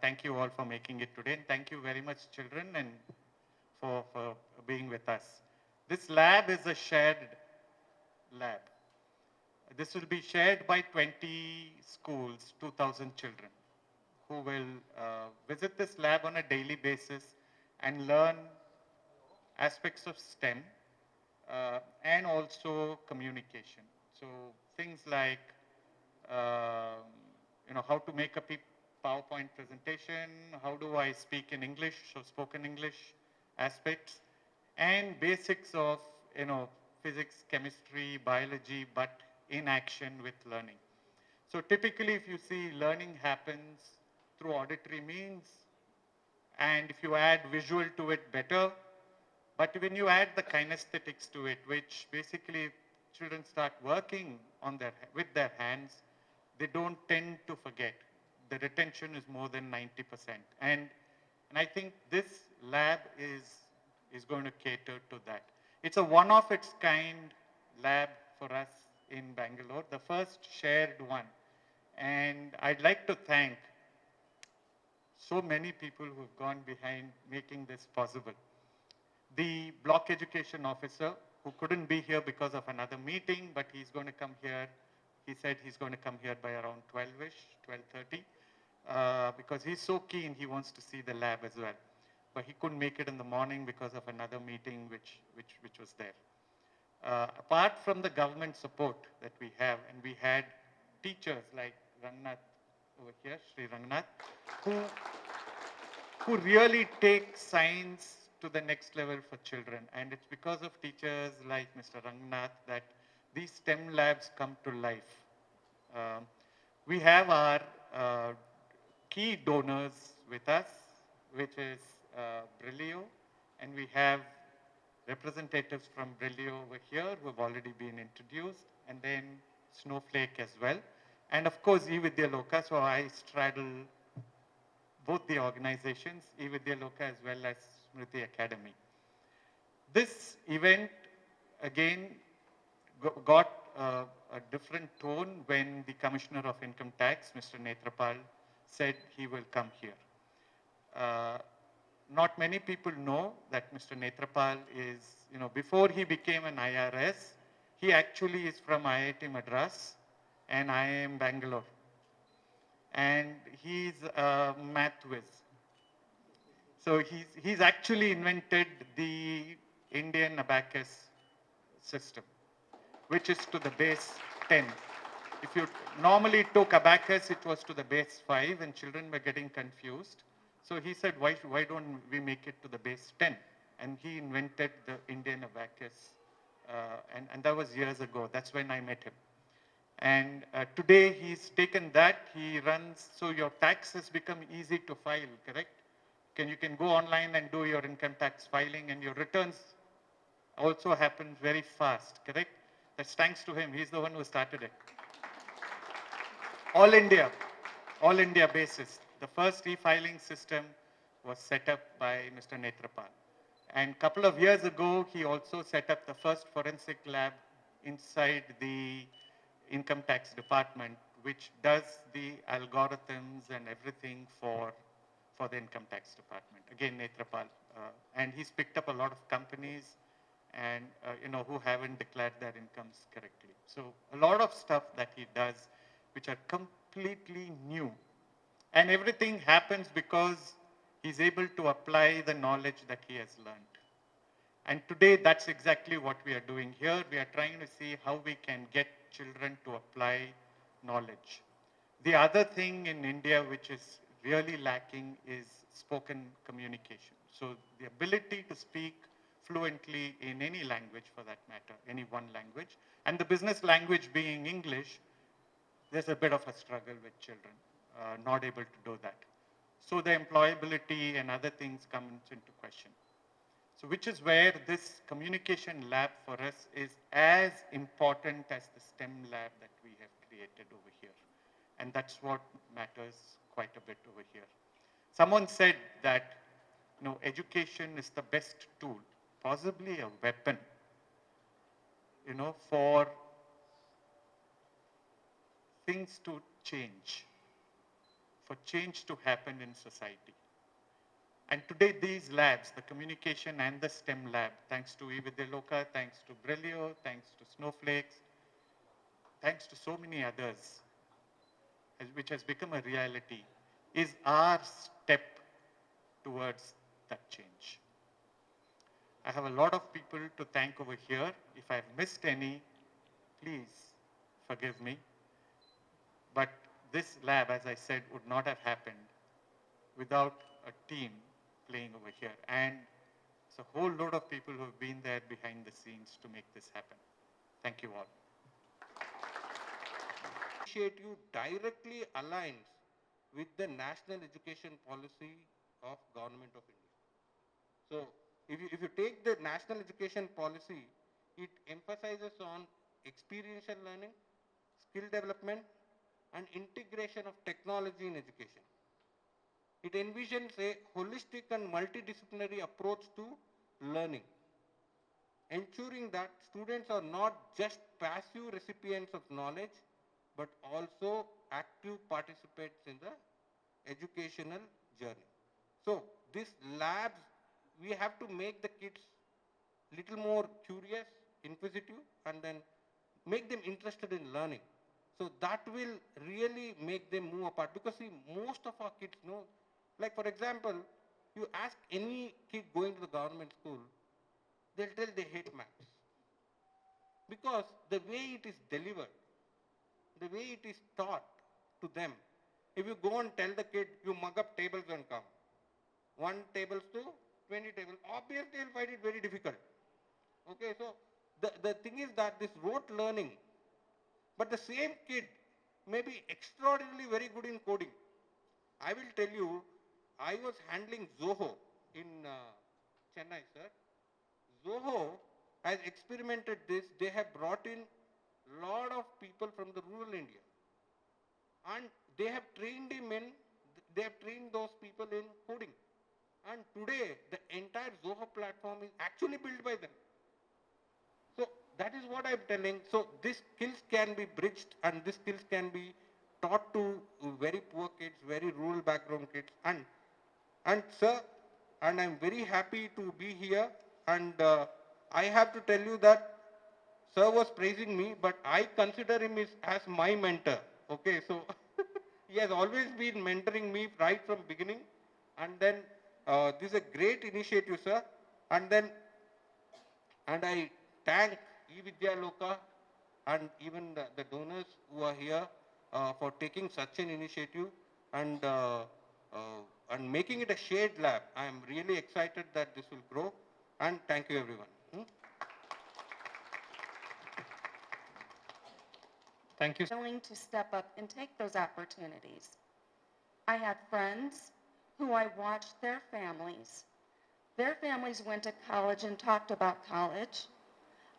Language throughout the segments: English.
Thank you all for making it today. And thank you very much, children, and for being with us. This lab is a shared lab. This will be shared by 20 schools, 2,000 children, who will visit this lab on a daily basis and learn aspects of STEM and also communication. So things like how to make a PowerPoint presentation, how do I speak in English, so spoken English aspects, and basics of physics, chemistry, biology, but in action with learning. So typically, if you see, learning happens through auditory means, and if you add visual to it, better. But when you add the kinesthetics to it, which basically children start working on with their hands, they don't tend to forget. The retention is more than 90%. And I think this lab is going to cater to that. It's a one of its kind lab for us in Bangalore, the first shared one. And I'd like to thank so many people who've gone behind making this possible. The block education officer, who couldn't be here because of another meeting, but he's going to come here. He said he's going to come here by around 12-ish, 12:30, because he's so keen, he wants to see the lab as well. But he couldn't make it in the morning because of another meeting which was there. Apart from the government support that we have, and we had teachers like Rangnath over here, Sri Rangnath, who really take science to the next level for children. And it's because of teachers like Mr. Rangnath that these STEM labs come to life. We have our key donors with us, which is Brillio, and we have representatives from Brillio over here who have already been introduced, and then Snowflake as well. And of course, eVidyaloka, so I straddle both the organizations, eVidyaloka as well as Smriti Academy. This event, again, got a different tone when the Commissioner of Income Tax, Mr. Netrapal, said he will come here. Not many people know that Mr. Netrapal is, before he became an IRS, he actually is from IIT Madras and IIM Bangalore. And he's a math whiz. So he's actually invented the Indian abacus system, which is to the base 10. If you normally took abacus, it was to the base 5, and children were getting confused. So he said, why don't we make it to the base 10? And he invented the Indian abacus, and that was years ago. That's when I met him. And today he's taken that, he runs, so your tax has become easy to file, correct? You can go online and do your income tax filing, and your returns also happen very fast, correct? That's thanks to him. He's the one who started it. All India basis. The first e-filing system was set up by Mr. Netrapal. And a couple of years ago, he also set up the first forensic lab inside the income tax department, which does the algorithms and everything for the income tax department. Again, Netrapal. And he's picked up a lot of companies and who haven't declared their incomes correctly. So a lot of stuff that he does, which are completely new. And everything happens because he's able to apply the knowledge that he has learned. And today, that's exactly what we are doing here. We are trying to see how we can get children to apply knowledge. The other thing in India which is really lacking is spoken communication. So the ability to speak fluently in any language, for that matter, any one language, and the business language being English, there's a bit of a struggle with children not able to do that. So the employability and other things come into question. So which is where this communication lab for us is as important as the STEM lab that we have created over here. And that's what matters quite a bit over here. Someone said that education is the best tool, possibly a weapon, for things to change, for change to happen in society. And today these labs, the communication and the STEM lab, thanks to eVidyaloka, thanks to Brilio, thanks to Snowflakes, thanks to so many others, which has become a reality, is our step towards that change. I have a lot of people to thank over here. If I've missed any, please forgive me. But this lab, as I said, would not have happened without a team playing over here. And it's a whole load of people who have been there behind the scenes to make this happen. Thank you all. Initiative directly aligns with the national education policy of Government of India. So if you take the national education policy, it emphasizes on experiential learning, skill development, and integration of technology in education. It envisions a holistic and multidisciplinary approach to learning, ensuring that students are not just passive recipients of knowledge, but also active participants in the educational journey. So these labs, we have to make the kids little more curious, inquisitive, and then make them interested in learning. So that will really make them move apart. Because see, most of our kids know, like for example, you ask any kid going to the government school, they'll tell they hate maths. Because the way it is delivered, the way it is taught to them, if you go and tell the kid, you mug up tables and come, 1 tables to 20 tables, obviously they'll find it very difficult. Okay, so the thing is that this rote learning, but the same kid may be extraordinarily very good in coding. I will tell you, I was handling Zoho in Chennai, sir. Zoho has experimented this. They have brought in a lot of people from the rural India. And they have trained those people in coding. And today, the entire Zoho platform is actually built by them. So that is what I'm telling. So these skills can be bridged and these skills can be taught to very poor kids, very rural background kids. And sir, and I'm very happy to be here. And I have to tell you that sir was praising me, but I consider him as my mentor. Okay, so he has always been mentoring me right from beginning. And then this is a great initiative, sir. And I thank eVidyaloka and even the donors who are here for taking such an initiative and making it a shared lab. I am really excited that this will grow, and thank you everyone. Thank you. Willing to step up and take those opportunities. I had friends who I watched their families. Their families went to college and talked about college.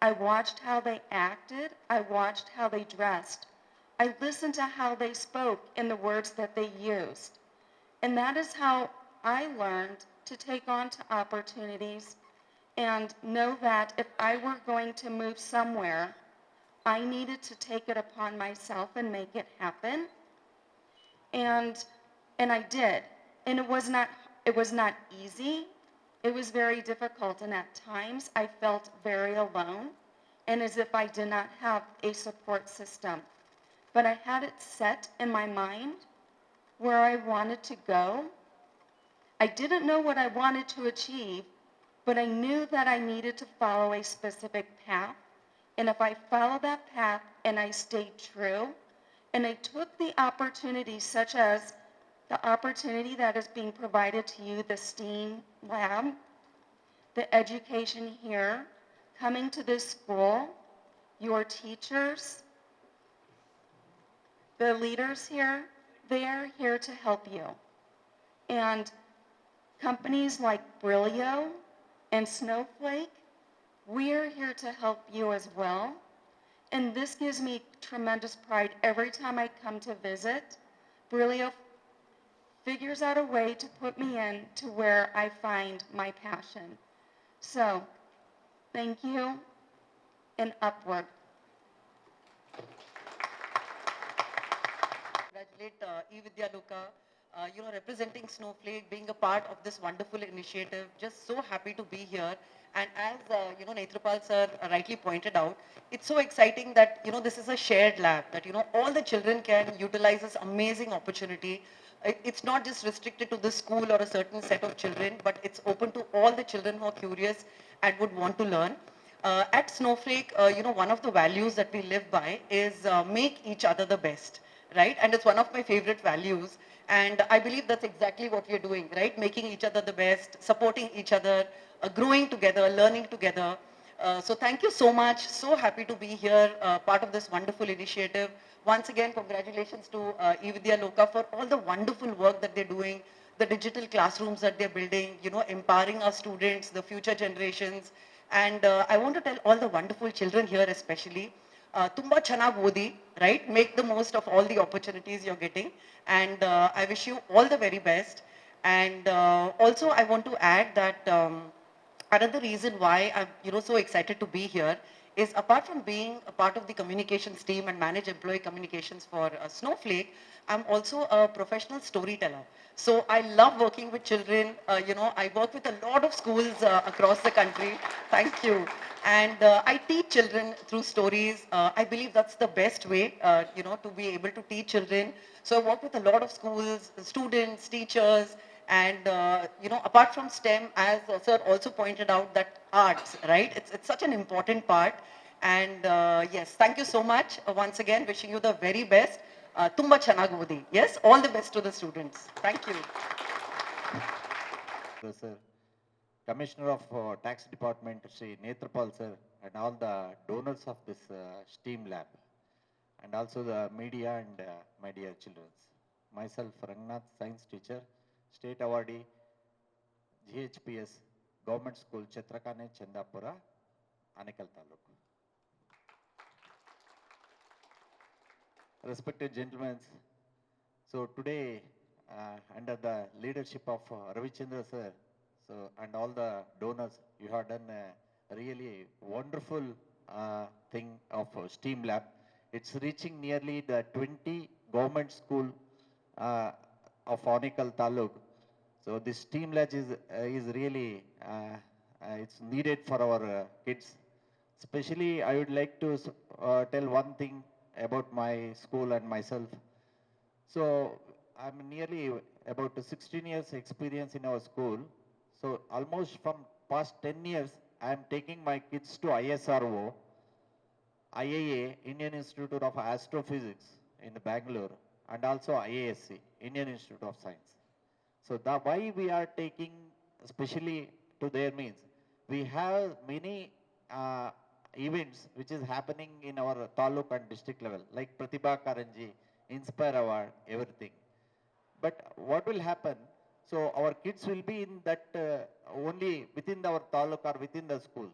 I watched how they acted. I watched how they dressed. I listened to how they spoke and the words that they used. And that is how I learned to take on to opportunities and know that if I were going to move somewhere, I needed to take it upon myself and make it happen. And I did. And it was not easy. It was very difficult, and at times I felt very alone and as if I did not have a support system. But I had it set in my mind where I wanted to go. I didn't know what I wanted to achieve, but I knew that I needed to follow a specific path. And if I followed that path and I stayed true, and I took the opportunities such as the opportunity that is being provided to you, the STEAM lab, the education here, coming to this school, your teachers, the leaders here, they are here to help you. And companies like Brilio and Snowflake, we are here to help you as well. And this gives me tremendous pride every time I come to visit. Brilio figures out a way to put me in to where I find my passion. So, thank you, and upward. Congratulate eVidyaloka representing Snowflake, being a part of this wonderful initiative. Just so happy to be here. And as, Netrapal sir rightly pointed out, it's so exciting that, this is a shared lab, that, all the children can utilize this amazing opportunity. It's not just restricted to the school or a certain set of children, but it's open to all the children who are curious and would want to learn. At Snowflake, one of the values that we live by is make each other the best, right? And it's one of my favorite values. And I believe that's exactly what we're doing, right? Making each other the best, supporting each other, growing together, learning together. So thank you so much. So happy to be here, part of this wonderful initiative. Once again, congratulations to eVidya Loka for all the wonderful work that they're doing, the digital classrooms that they're building, empowering our students, the future generations. And I want to tell all the wonderful children here especially, tumba chanag odi, right? Make the most of all the opportunities you're getting. And I wish you all the very best. And also I want to add that another reason why I'm so excited to be here is, apart from being a part of the communications team and manage employee communications for Snowflake, I'm also a professional storyteller. So I love working with children. I work with a lot of schools across the country. Thank you. And I teach children through stories. I believe that's the best way, to be able to teach children. So I work with a lot of schools, students, teachers, and, apart from STEM, as sir also pointed out, that arts, right? It's such an important part. And yes, thank you so much. Once again, wishing you the very best. Tumba chanag odi. Yes, all the best to the students. Thank you. Sir, Commissioner of Tax Department, Sri Netrapal sir, and all the donors of this STEAM lab, and also the media and my dear children. Myself, Rangnath, science teacher, state awardee, GHPS, Government School, Chetrakane, Chandapura, Anekal Taluk. Respected gentlemen, so today, under the leadership of Ravichandra sir, so and all the donors, you have done a really wonderful thing of STEAM lab. It's reaching nearly the 20 government school of Anekal Taluk. So this STEAM lab is really it's needed for our kids. Especially, I would like to tell one thing about my school and myself. So I'm nearly about 16 years experience in our school. So almost from past 10 years, I'm taking my kids to ISRO, IIA, Indian Institute of Astrophysics in Bangalore, and also IASC, Indian Institute of Science. So the why we are taking especially to there means we have many events which is happening in our taluk and district level, like Pratibha Karanji, Inspire Award, everything. But what will happen? So our kids will be in that only within our taluk or within the schools.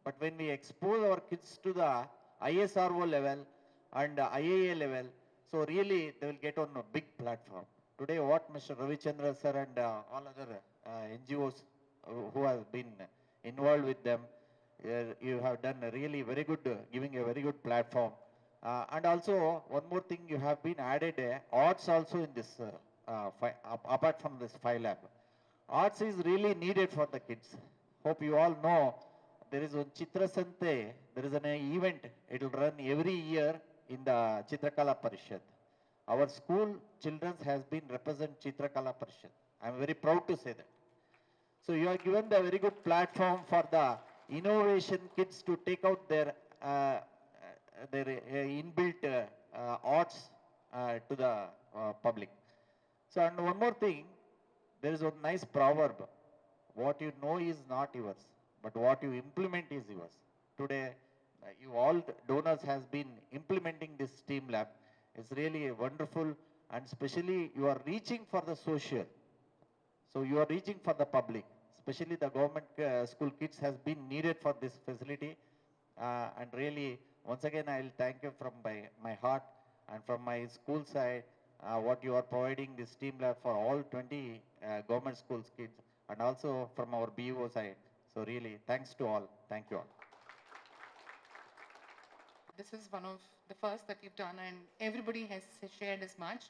But when we expose our kids to the ISRO level and IAA level, so really they will get on a big platform. Today what Mr. Ravichandra sir and all other NGOs who have been involved with them, you have done a really very good, giving a very good platform. And also one more thing, you have been added arts also in this, apart from this 5 lab. Arts is really needed for the kids. Hope you all know there is one Chitra Sante, there is an event, it will run every year in the Chitrakala Parishad. Our school children has been represent Chitrakala Parishad. I am very proud to say that. So you are given the very good platform for the innovation kids to take out their inbuilt arts to the public. So and one more thing, there is a nice proverb, what you know is not yours, but what you implement is yours. Today, you all donors has been implementing this STEAM lab. It's really wonderful, and especially you are reaching for the social. So you are reaching for the public, especially the government school kids has been needed for this facility. And really, once again, I'll thank you from my heart and from my school side, what you are providing this STEAM lab for all 20 government schools kids, and also from our BO side. So really, thanks to all. Thank you all. This is one of the first that we've done, and everybody has shared as much.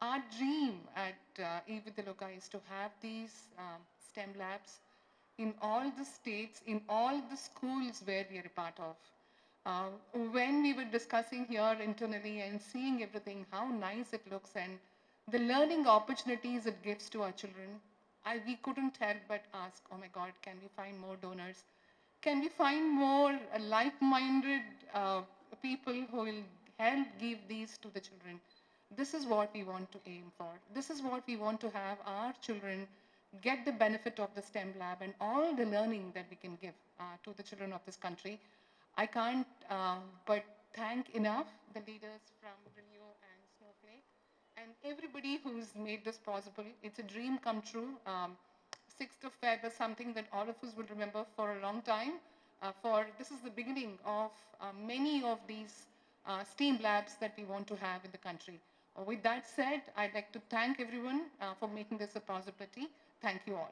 Our dream at Evidaloka is to have these STEM labs in all the states, in all the schools where we are a part of. When we were discussing here internally and seeing everything, how nice it looks and the learning opportunities it gives to our children, we couldn't help but ask, oh my God, can we find more donors? Can we find more like-minded people who will help give these to the children? This is what we want to aim for. This is what we want to have our children get the benefit of the STEM lab and all the learning that we can give to the children of this country. I can't but thank enough the leaders from Renew and Snowflake and everybody who's made this possible. It's a dream come true. 6th of Feb is something that all of us will remember for a long time. This is the beginning of many of these STEAM labs that we want to have in the country. With that said, I'd like to thank everyone for making this a possibility. Thank you all.